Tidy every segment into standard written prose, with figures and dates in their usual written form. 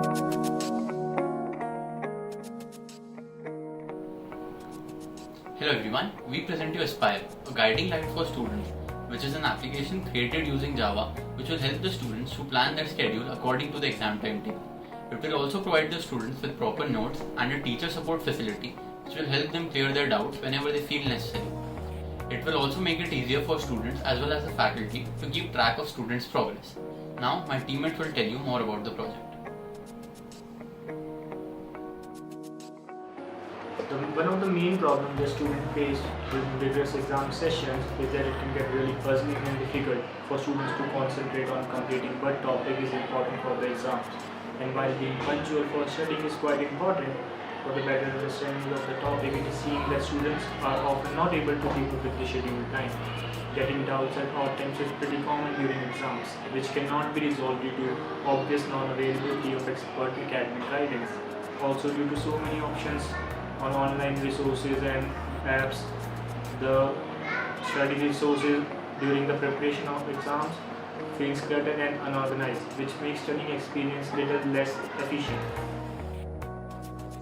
Hello everyone, we present you Aspire, a guiding light for students, which is an application created using Java which will help the students to plan their schedule according to the exam timetable. It will also provide the students with proper notes and a teacher support facility which will help them clear their doubts whenever they feel necessary. It will also make it easier for students as well as the faculty to keep track of students' progress. Now my teammates will tell you more about the project. One of the main problems the student face during rigorous exam sessions is that it can get really puzzling and difficult for students to concentrate on completing what topic is important for the exams. And while being punctual for studying is quite important, for the better understanding of the topic, it is seen that students are often not able to keep up with the scheduled time. Getting doubts at odd times is pretty common during exams, which cannot be resolved due to obvious non-availability of expert academic guidance. Also, due to so many options on online resources and apps, the study resources during the preparation of exams feels cluttered and unorganized, which makes studying experience little less efficient.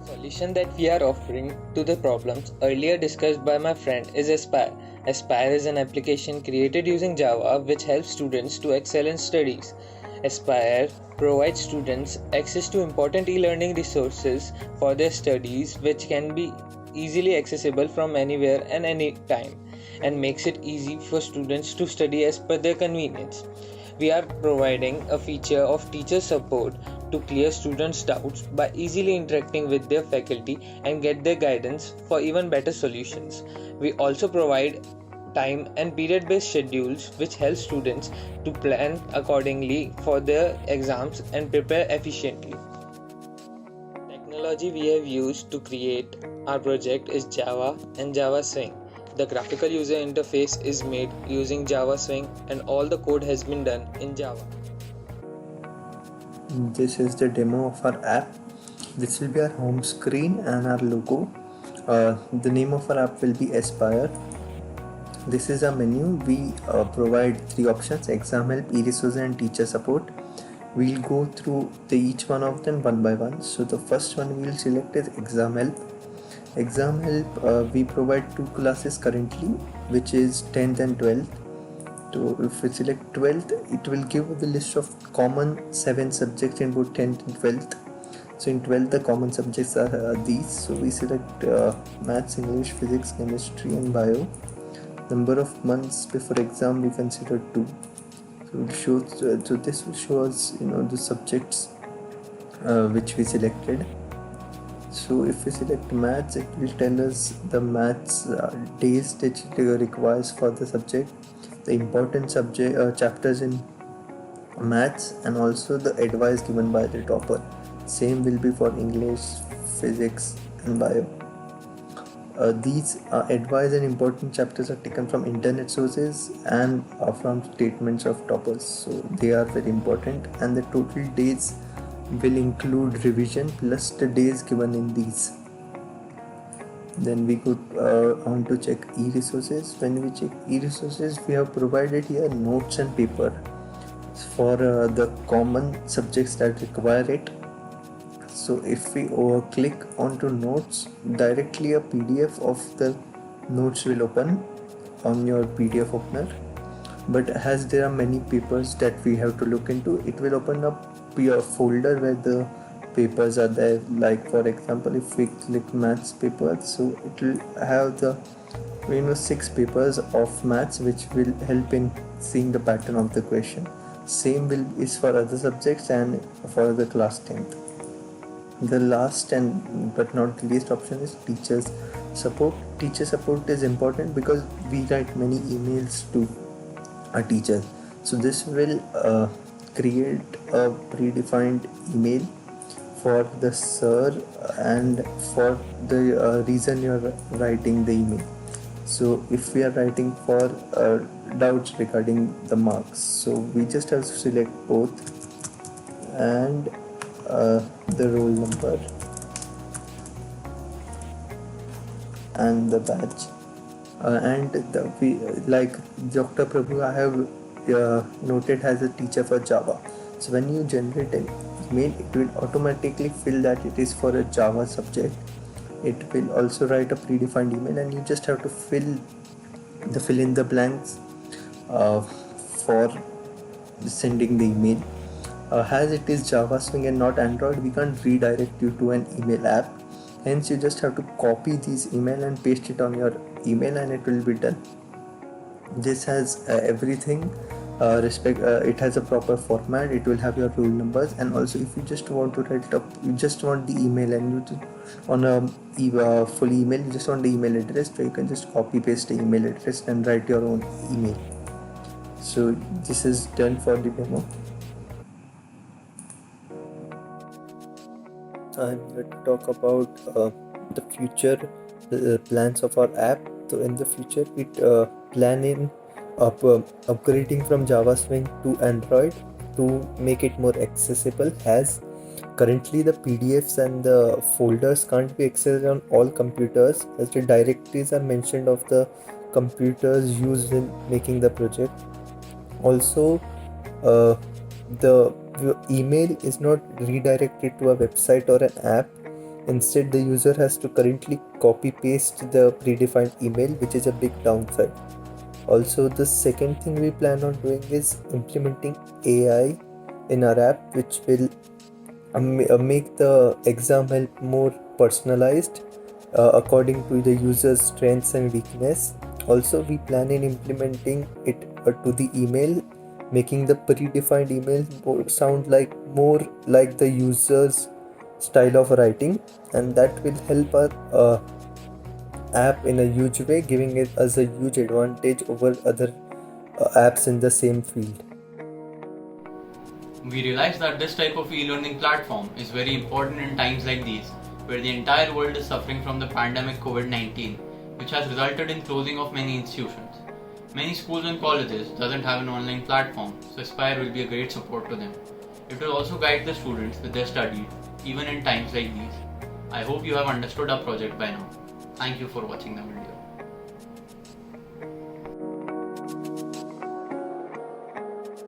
The solution that we are offering to the problems earlier discussed by my friend is Aspire. Aspire is an application created using Java which helps students to excel in studies. Aspire provides students access to important e-learning resources for their studies which can be easily accessible from anywhere and any time, and makes it easy for students to study as per their convenience. We are providing a feature of teacher support to clear students' doubts by easily interacting with their faculty and get their guidance for even better solutions. We also provide time and period based schedules which help students to plan accordingly for their exams and prepare efficiently. Technology we have used to create our project is Java and Java Swing. The graphical user interface is made using Java Swing and all the code has been done in Java. This is the demo of our app. This will be our home screen and our logo. The name of our app will be Aspire. This is our menu. We provide three options: exam help, e-resources and teacher support. We'll go through each one of them one by one. So the first one we'll select is exam help. Exam help, we provide two classes currently, which is 10th and 12th. So if we select 12th, it will give the list of common 7 subjects in both 10th and 12th. So in 12th the common subjects are these. So we select maths, English, physics, chemistry and bio. Number of months before exam we consider 2. So it shows, so this will show us the subjects which we selected. So if we select maths, it will tell us the maths days that it requires for the subject, the important subject chapters in maths, and also the advice given by the topper. Same will be for English, physics and bio. These advice and important chapters are taken from internet sources and from statements of toppers, so they are very important, and the total days will include revision plus the days given in these. Then we go on to check e-resources. When we check e-resources, we have provided here notes and paper for the common subjects that require it. So if we click onto notes, directly a PDF of the notes will open on your PDF opener. But as there are many papers that we have to look into, it will open up your folder where the papers are there. Like for example, if we click maths paper, so it will have the 6 papers of maths which will help in seeing the pattern of the question. Same is for other subjects and for the class 10th. The last and but not the least option is teachers support. Teacher support is important because we write many emails to our teachers. So this will create a predefined email for the sir and for the reason you are writing the email. So if we are writing for doubts regarding the marks, so we just have to select both and the roll number and the badge, and like Dr. Prabhu I have noted as a teacher for Java. So when you generate an email, it will automatically fill that it is for a Java subject. It will also write a predefined email, and you just have to fill in the blanks for sending the email. As it is Java Swing and not Android, we can't redirect you to an email app. Hence, you just have to copy these email and paste it on your email, and it will be done. This has everything. It has a proper format. It will have your roll numbers, and also if you just want to write up, you just want the email, and on a full email, you just want the email address, so you can just copy paste the email address and write your own email. So this is done for the demo. I'm going to talk about the future plans of our app. So in the future, we plan in upgrading from Java Swing to Android to make it more accessible, as currently the PDFs and the folders can't be accessed on all computers, as the directories are mentioned of the computers used in making the project. Also, the email is not redirected to a website or an app. Instead, the user has to currently copy paste the predefined email, which is a big downside. Also, the second thing we plan on doing is implementing AI in our app, which will make the exam help more personalized according to the user's strengths and weakness. Also, we plan in implementing it to the email, making the predefined email sound more like the user's style of writing, and that will help our app in a huge way, giving it as a huge advantage over other apps in the same field. We realize that this type of e-learning platform is very important in times like these, where the entire world is suffering from the pandemic COVID-19, which has resulted in closing of many institutions. Many schools and colleges doesn't have an online platform, so Aspire will be a great support to them. It will also guide the students with their studies, even in times like these. I hope you have understood our project by now. Thank you for watching the video.